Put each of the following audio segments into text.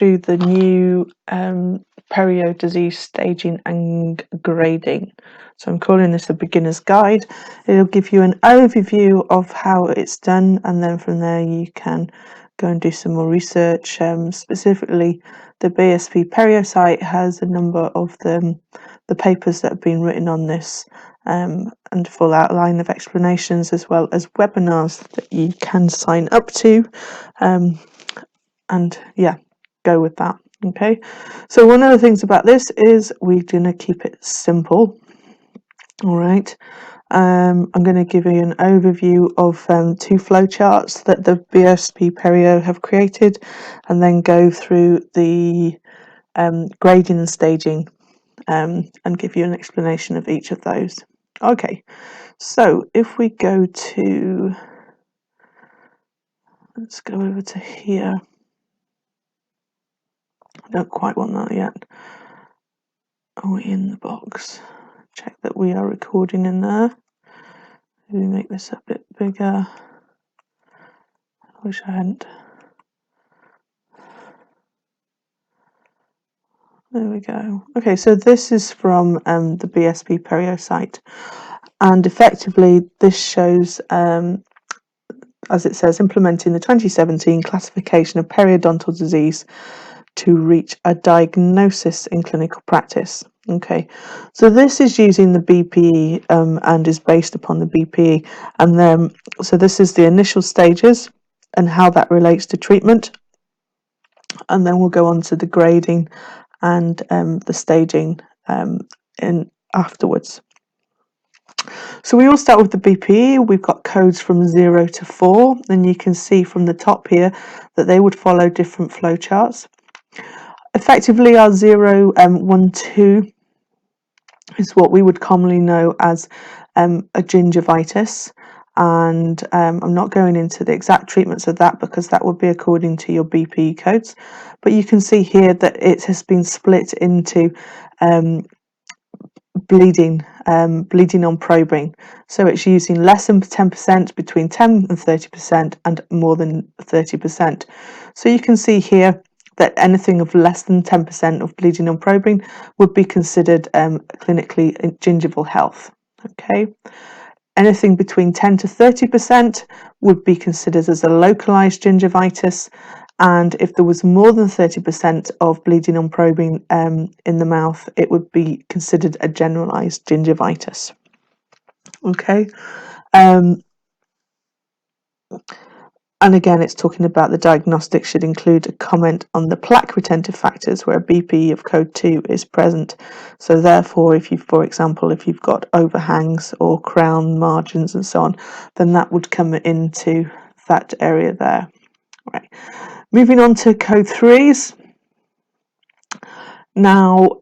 to the new perio disease staging and grading. So I'm calling this a beginner's guide. It'll give you an overview of how it's done, and then from there you can go and do some more research. Specifically, the BSP Perio site has a number of the papers that have been written on this, and a full outline of explanations, as well as webinars that you can sign up to. And yeah, go with that. Okay, so one of the things about this is we're going to keep it simple. All right, I'm going to give you an overview of two flowcharts that the BSP Perio have created, and then go through the grading and staging, and give you an explanation of each of those. Okay, so if we go to, let's go over to here. I don't quite want that yet. Are we in the box? Check that we are recording in there. Maybe make this a bit bigger. I wish I hadn't. There we go. Okay, so this is from the BSP Perio site, and effectively this shows, as it says, implementing the 2017 classification of periodontal disease to reach a diagnosis in clinical practice. Okay, so this is using the BPE and is based upon the BPE, and then so this is the initial stages and how that relates to treatment, and then we'll go on to the grading and the staging in afterwards. So we all start with the BPE. We've got codes from 0 to 4, and you can see from the top here that they would follow different flowcharts. Effectively, our 0, 1, 2 is what we would commonly know as a gingivitis, and I'm not going into the exact treatments of that because that would be according to your BPE codes, but you can see here that it has been split into bleeding on probing. So it's using less than 10%, between 10 and 30%, and more than 30%. So you can see here that anything of less than 10% of bleeding on probing would be considered clinically gingival health. Okay, anything between 10 to 30% would be considered as a localized gingivitis, and if there was more than 30% of bleeding on probing in the mouth, it would be considered a generalized gingivitis. Okay. And again, it's talking about the diagnostic should include a comment on the plaque retentive factors where a BPE of code 2 is present. So therefore, if you, for example, if you've got overhangs or crown margins and so on, then that would come into that area there. Right. Moving on to code 3s. Now,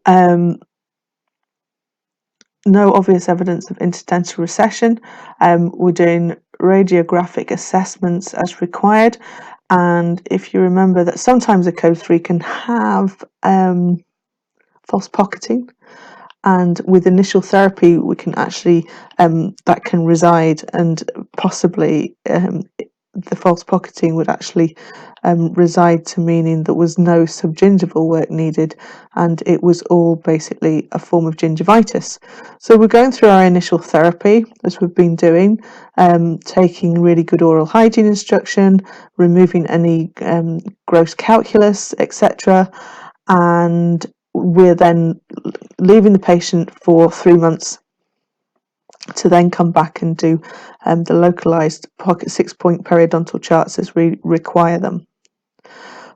no obvious evidence of interdental recession. We're doing radiographic assessments as required, and if you remember that sometimes a code 3 can have false pocketing, and with initial therapy we can actually that can reside, and possibly the false pocketing would actually reside to meaning there was no subgingival work needed, and it was all basically a form of gingivitis. So we're going through our initial therapy as we've been doing, taking really good oral hygiene instruction, removing any gross calculus, etc., and we're then leaving the patient for 3 months to then come back and do the localized pocket 6-point periodontal charts as we require them.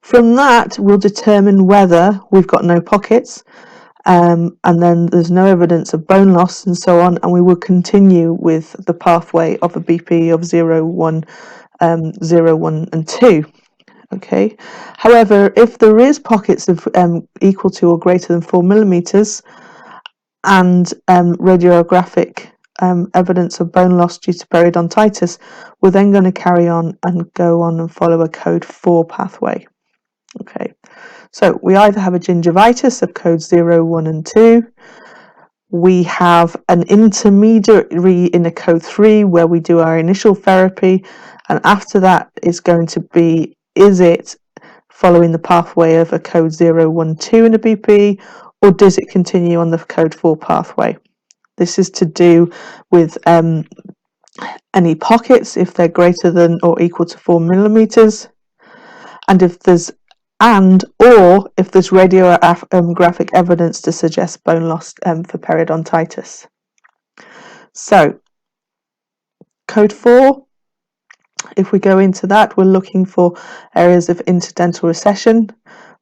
From that, we'll determine whether we've got no pockets, and then there's no evidence of bone loss and so on, and we will continue with the pathway of a BPE of 0, 1, 0, 1 and 2. Okay. However, if there is pockets of equal to or greater than 4 millimeters and radiographic evidence of bone loss due to periodontitis, we're then going to carry on and go on and follow a code 4 pathway. Okay, so we either have a gingivitis of codes 0, 1 and 2. We have an intermediary in a code 3 where we do our initial therapy, and after that is going to be, is it following the pathway of a code 012 in a BP, or does it continue on the code 4 pathway? This is to do with any pockets if they're greater than or equal to 4 millimeters, and if there's radiographic evidence to suggest bone loss for periodontitis. So, code 4, if we go into that, we're looking for areas of interdental recession,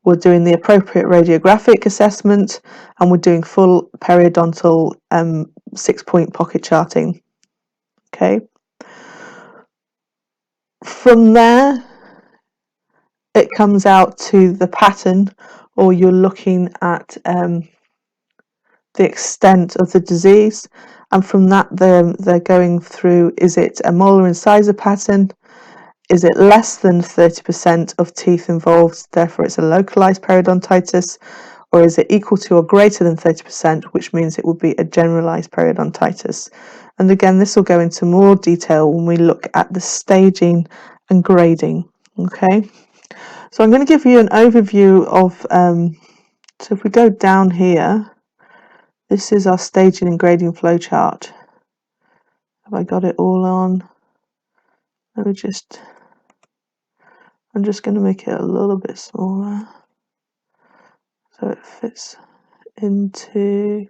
we're doing the appropriate radiographic assessment, and we're doing full periodontal 6-point pocket charting. Okay. From there, it comes out to the pattern, or you're looking at the extent of the disease, and from that they're going through, is it a molar incisor pattern, is it less than 30% of teeth involved, therefore it's a localized periodontitis, or is it equal to or greater than 30%, which means it would be a generalized periodontitis. And again, this will go into more detail when we look at the staging and grading. Okay, so I'm going to give you an overview of, so if we go down here, this is our staging and grading flowchart. Have I got it all on? I'm just going to make it a little bit smaller so it fits into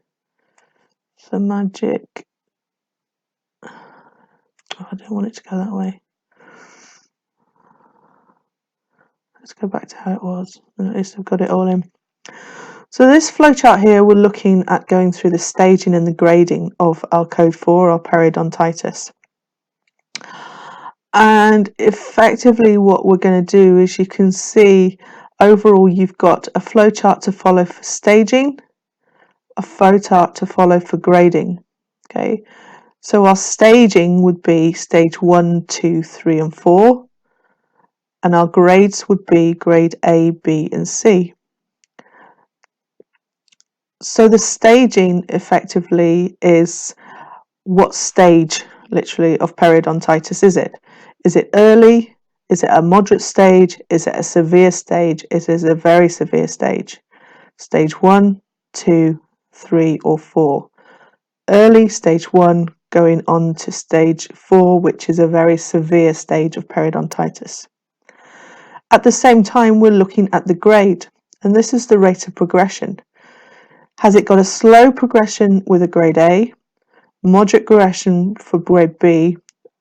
the magic. Oh, I don't want it to go that way. Let's go back to how it was. At least I've got it all in. So this flowchart here, we're looking at going through the staging and the grading of our code 4, our periodontitis. And effectively what we're going to do is, you can see overall you've got a flowchart to follow for staging, a flowchart to follow for grading. Okay, so our staging would be stage 1, 2, 3 and 4, and our grades would be grade A, B and C. So the staging effectively is what stage literally of periodontitis is it? Is it early? Is it a moderate stage? Is it a severe stage? Is it a very severe stage? Stage 1, 2, 3 or 4. Early, stage 1, going on to stage 4, which is a very severe stage of periodontitis. At the same time, we're looking at the grade, and this is the rate of progression. Has it got a slow progression with a grade A, moderate progression for grade B,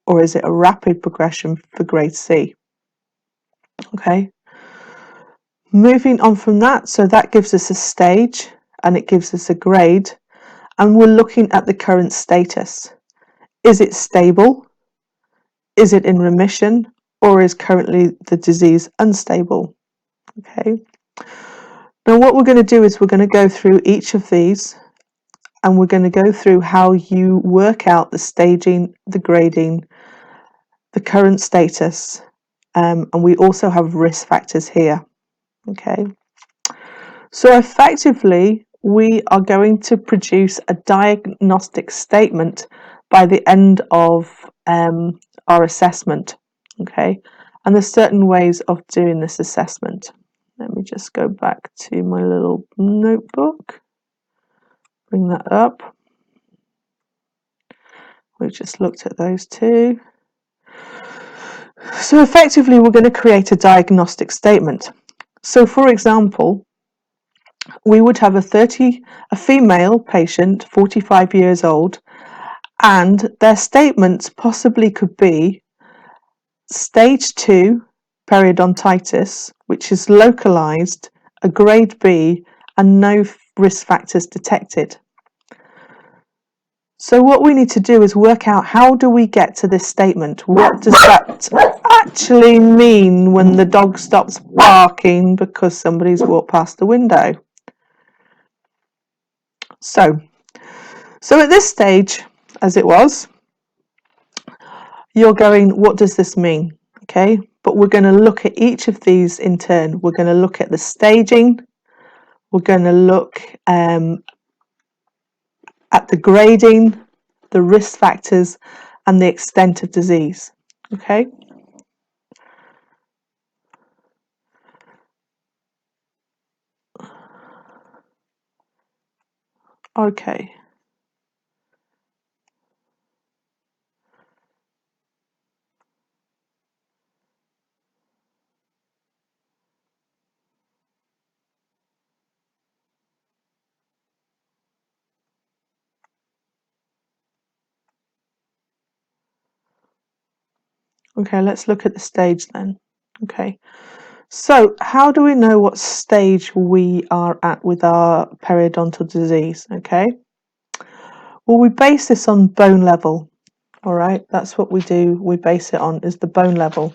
or is it a rapid progression for grade C? Okay, moving on from that, so that gives us a stage and it gives us a grade, and we're looking at the current status. Is it stable? Is it in remission? Or is currently the disease unstable? Okay, now what we're going to do is we're going to go through each of these, and we're going to go through how you work out the staging, the grading, the current status, and we also have risk factors here. Okay, so effectively we are going to produce a diagnostic statement by the end of our assessment. Okay, and there's certain ways of doing this assessment. Let me just go back to my little notebook, bring that up. We've just looked at those two. So effectively we're going to create a diagnostic statement. So for example, we would have a female patient, 45 years old, and their statements possibly could be stage 2 periodontitis, which is localized, a grade B, and no risk factors detected. So what we need to do is work out, how do we get to this statement? What does that actually mean when the dog stops barking because somebody's walked past the window? So at this stage, as it was, you're going, what does this mean? Okay, but we're going to look at each of these in turn. We're going to look at the staging, we're going to look at the grading, the risk factors, and the extent of disease. Okay, Okay. Okay, let's look at the stage then. Okay, so how do we know what stage we are at with our periodontal disease? Okay, well, we base this on bone level. All right, that's what we do. We base it on is the bone level.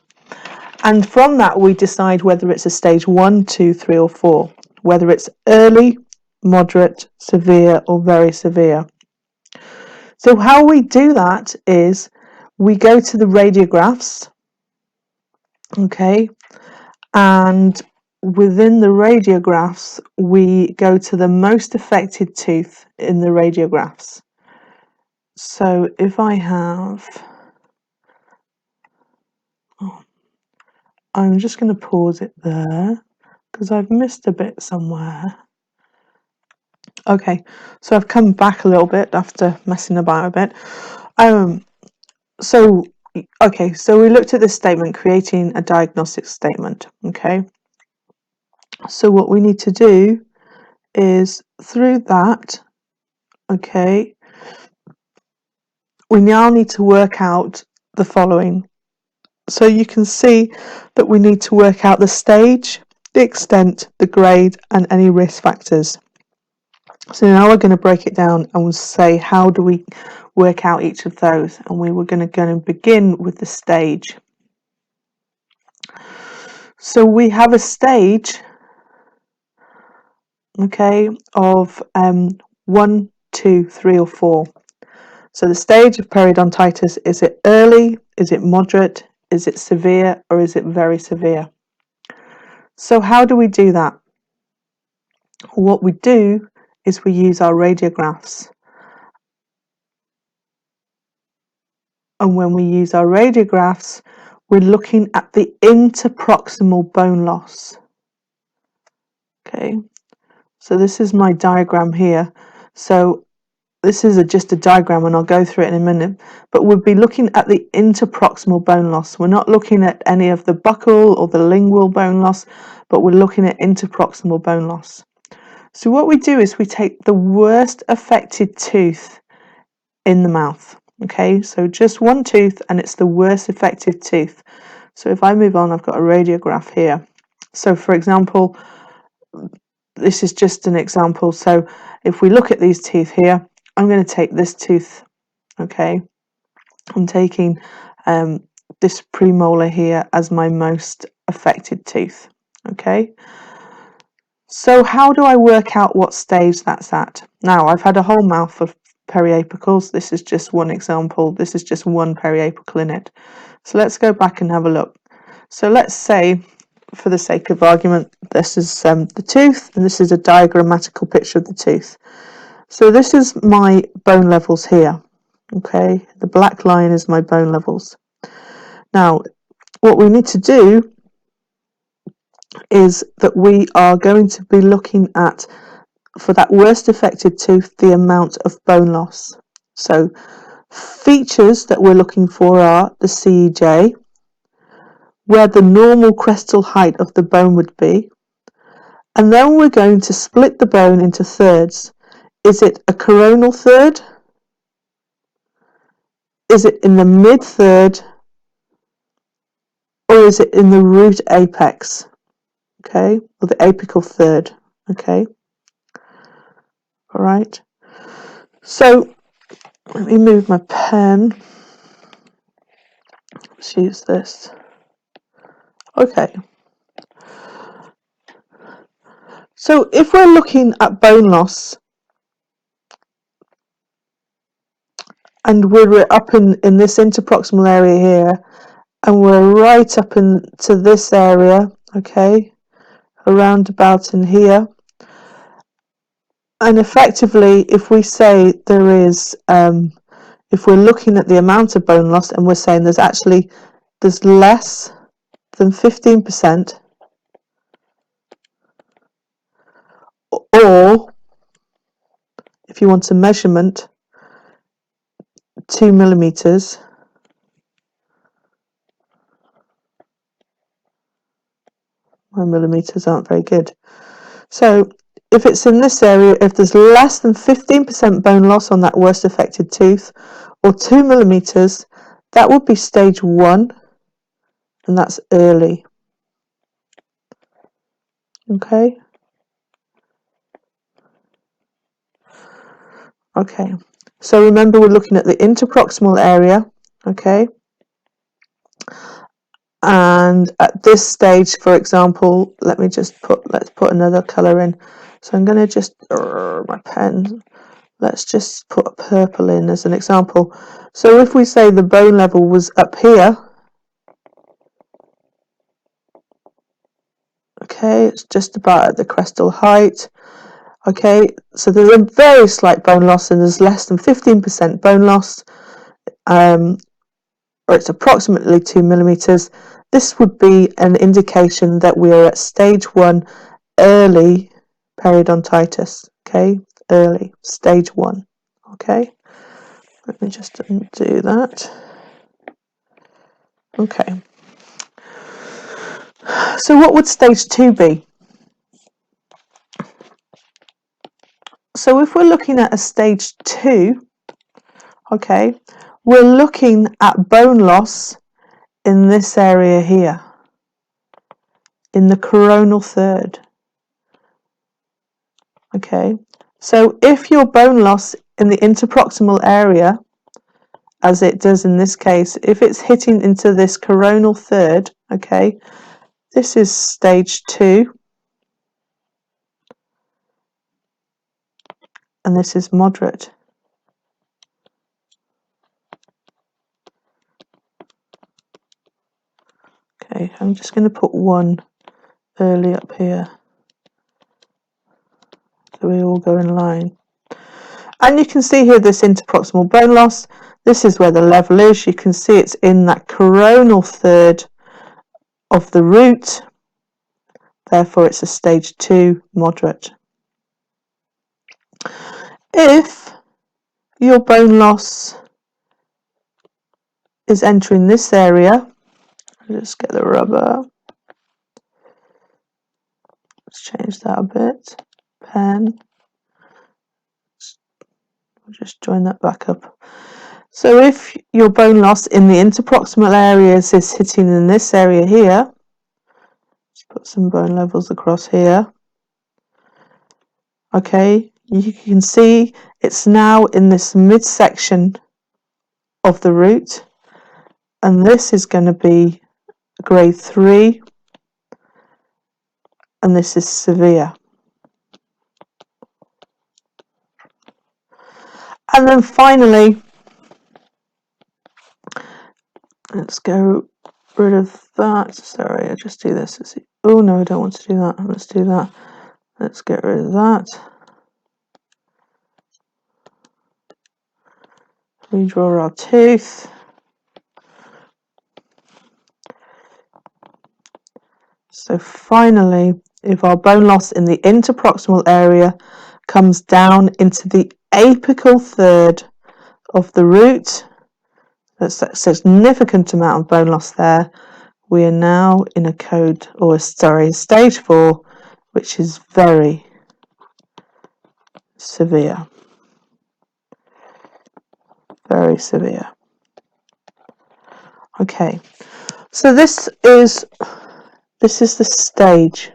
And from that, we decide whether it's a stage 1, 2, 3, or 4, whether it's early, moderate, severe, or very severe. So how we do that is we go to the radiographs, okay, and within the radiographs, we go to the most affected tooth in the radiographs. So if I have, I'm just going to pause it there because I've missed a bit somewhere. Okay, so I've come back a little bit after messing about a bit. So we looked at this statement, creating a diagnostic statement. Okay, so what we need to do is through that, okay, we now need to work out the following. So you can see that we need to work out the stage, the extent, the grade, and any risk factors. So now we're going to break it down and we'll say how do we work out each of those, and we were going to go and begin with the stage. So we have a stage, okay, of 1, 2, 3, or 4. So the stage of periodontitis, is it early, is it moderate, is it severe, or is it very severe? So how do we do that? What we do is we use our radiographs. And when we use our radiographs, we're looking at the interproximal bone loss. Okay, so this is my diagram here. So this is just a diagram and I'll go through it in a minute, but we'll be looking at the interproximal bone loss. We're not looking at any of the buccal or the lingual bone loss, but we're looking at interproximal bone loss. So what we do is we take the worst affected tooth in the mouth. Okay, so just one tooth and it's the worst affected tooth. So if I move on, I've got a radiograph here. So for example, this is just an example. So if we look at these teeth here, I'm going to take this tooth. Okay, I'm taking this premolar here as my most affected tooth. Okay, so how do I work out what stage that's at? Now I've had a whole mouth of periapicals. This is just one example. This is just one periapical in it. So let's go back and have a look. So let's say, for the sake of argument, this is the tooth, and this is a diagrammatical picture of the tooth. So this is my bone levels here. Okay, the black line is my bone levels. Now, what we need to do is that we are going to be looking at, for that worst affected tooth, the amount of bone loss. So features that we're looking for are the CEJ, where the normal crestal height of the bone would be, and then we're going to split the bone into thirds. Is it a coronal third? Is it in the mid third? Or is it in the root apex? Okay, or the apical third. Okay, all right. So let me move my pen. Let's use this. Okay. So if we're looking at bone loss and we're up in this interproximal area here, and we're right up into this area, okay, around about in here, and effectively if we say there is, if we're looking at the amount of bone loss and we're saying there's less than 15%, or if you want a measurement, 2 millimeters. My millimeters aren't very good. So if it's in this area, if there's less than 15% bone loss on that worst affected tooth, or 2 millimeters, that would be stage 1, and that's early. Okay. Okay. So remember, we're looking at the interproximal area. Okay. And at this stage, for example, let's put another color in. So I'm going to just my pen. Let's just put a purple in as an example. So if we say the bone level was up here, okay, it's just about at the crestal height. Okay, so there's a very slight bone loss, and there's less than 15% bone loss, or it's approximately 2 millimeters. This would be an indication that we are at stage 1, early periodontitis. Okay, early, stage 1. Okay, let me just undo that. Okay, so what would stage 2 be? So if we're looking at a stage 2, okay, we're looking at bone loss in this area here, in the coronal third. Okay, so if your bone loss in the interproximal area, as it does in this case, if it's hitting into this coronal third, okay, this is stage 2, and this is moderate. Okay, I'm just going to put 1 early up here, so we all go in line. And you can see here this interproximal bone loss. This is where the level is. You can see it's in that coronal third of the root. Therefore, it's a stage 2 moderate. If your bone loss is entering this area, I'll just get the rubber. Let's change that a bit. Pen. I'll just join that back up. So if your bone loss in the interproximal areas is hitting in this area here, let's put some bone levels across here. Okay, you can see it's now in this midsection of the root, and this is going to be grade 3, and this is severe. And then finally, let's go rid of that. Sorry, I just do this. Oh no, I don't want to do that. Let's do that. Let's get rid of that. Redraw our tooth. So finally, if our bone loss in the interproximal area comes down into the apical third of the root, that's a significant amount of bone loss there, we are now in stage 4, which is very severe. Very severe. Okay, so this is the stage.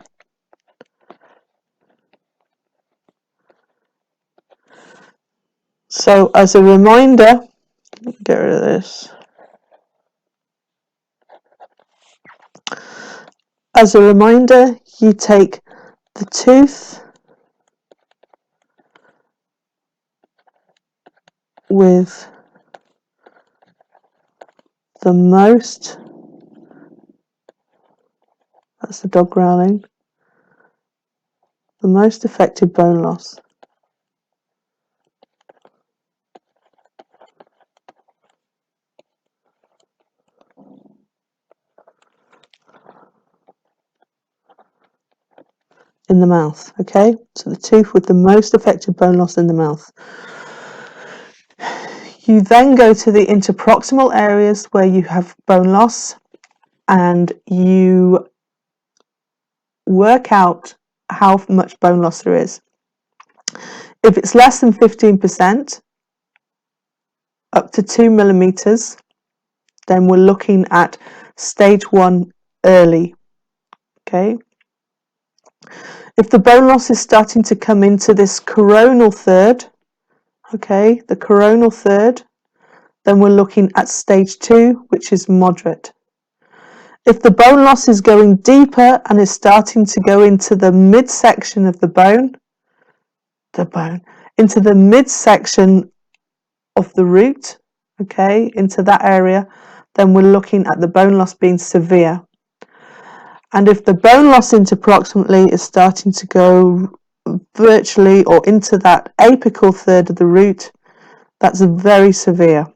So as a reminder, get rid of this. As a reminder, you take the tooth with the most, that's the dog growling, the most affected bone loss. In in the mouth, okay? So the tooth with the most affected bone loss in the mouth. You then go to the interproximal areas where you have bone loss, and you work out how much bone loss there is. If it's less than 15%, up to 2 millimeters, then we're looking at stage 1 early, okay? If the bone loss is starting to come into this coronal third, okay, the coronal third, then we're looking at stage 2, which is moderate. If the bone loss is going deeper and is starting to go into the midsection of the bone, into the midsection of the root, okay, into that area, then we're looking at the bone loss being severe. And if the bone loss interproximally is starting to go virtually or into that apical third of the root, that's very severe.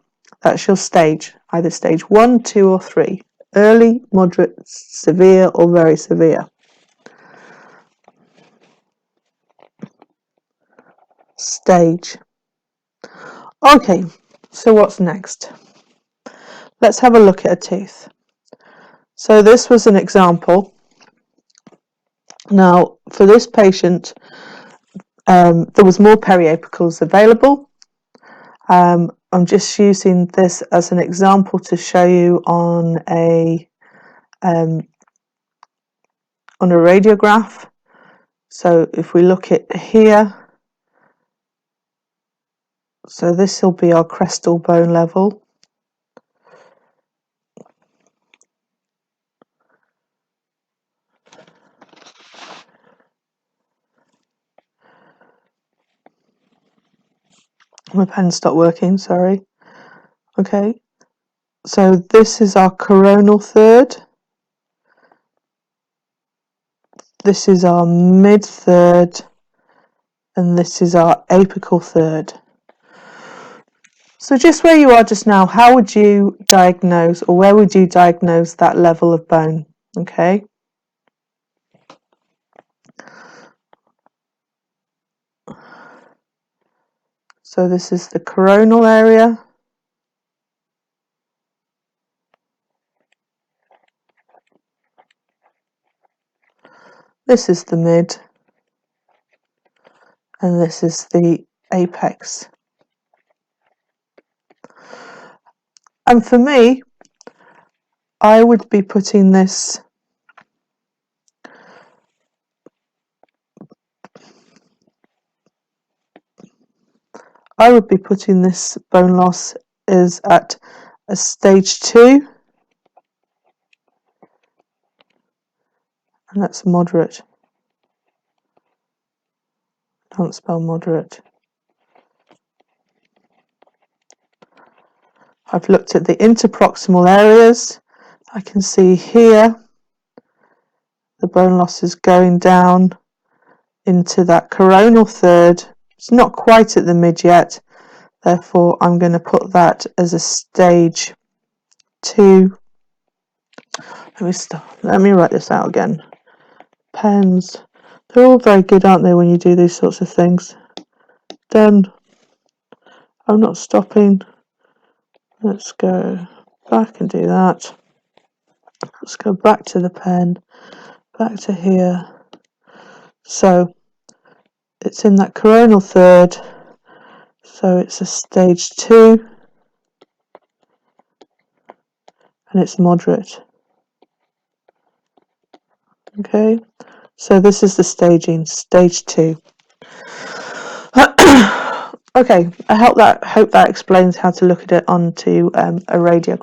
That's your stage, either stage 1, 2, or 3. Early, moderate, severe, or very severe. Stage. Okay, so what's next? Let's have a look at a tooth. So this was an example. Now, for this patient, there was more periapicals available. I'm just using this as an example to show you on a radiograph. So if we look at here, so this will be our crestal bone level. My pen stopped working, sorry. Okay, so this is our coronal third. This is our mid third, and this is our apical third. So just where you are just now, how would you diagnose, or where would you diagnose that level of bone? Okay. So this is the coronal area. This is the mid, and this is the apex. And for me, I would be putting this bone loss is at a stage 2, and that's moderate. Don't spell moderate. I've looked at the interproximal areas. I can see here the bone loss is going down into that coronal third. It's not quite at the mid yet, therefore I'm going to put that as a stage 2. Let me write this out again. Pens, they're all very good, aren't they, when you do these sorts of things. Done. I'm not stopping. Let's go back and do that. Let's go back to the pen, back to here. So it's in that coronal third, so it's a stage 2, and it's moderate. Okay, so this is the staging, stage 2. Okay, I hope that explains how to look at it onto a radiogram.